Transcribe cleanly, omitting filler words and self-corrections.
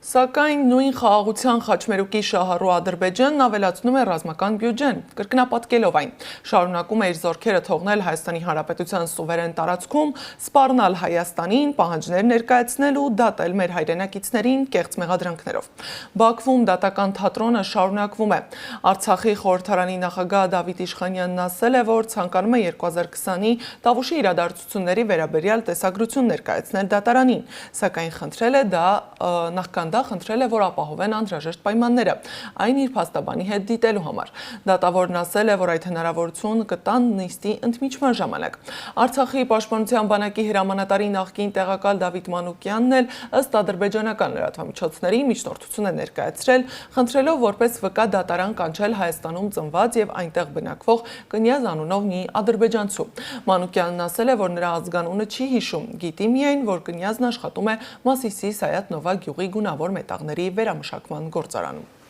Սակայն նույն խաղաղության խաչմերուկի շահառու Ադրբեջանն ավելացնում է ռազմական բյուջեն, կրկնապատկելով այն, շարունակում է իր զորքերը թողնել Հայաստանի Հանրապետության սուվերեն տարածքում, սպառնալ Հայաստանին, պահանջներ ներկայացնել ու դատել մեր հայրենակիցներին կեղծ մեղադրանքներով։ Բաքվում դատական թատրոնը շարունակվում է։ Արցախի խորհրդարանի նախագահ Դավիթ Իշխանյանն ասել է, որ ցանկանում է 2020-ի Տավուշի իրադարձությունների վերաբերյալ տեսագրություն ներկայացնել դատարանին, սակայն խնդրել է, որ ապահովեն անհրաժեշտ պայմանները, այն իր փաստաբանի հետ դիտելու համար։ Դատավորն ասել է, որ այդ հնարավորություն կտան նիստի ընդմիջման ժամանակ։ Արցախի պաշտպանության բանակի հրամանատարի նախկին տեղակալ Դավիթ Մանուկյանն էլ ըստ ադրբեջանական լրատվամիջոցների միջնորդություն է ներկայացրել, խնդրելով որպես վկա դատարան կանչել Հայաստանում ծնված եւ այնտեղ բնակվող Կնյազ անունով մի ադրբեջանցու։ Մանուկյանն ասել է, որ նրա ազգանունը չի հիշում, գիտի միայն, որ Կնյազն աշխատում է Մասիսի Սայաթ Նովա գյուղի գունավոր մետաղների վերամշակման գործարանում։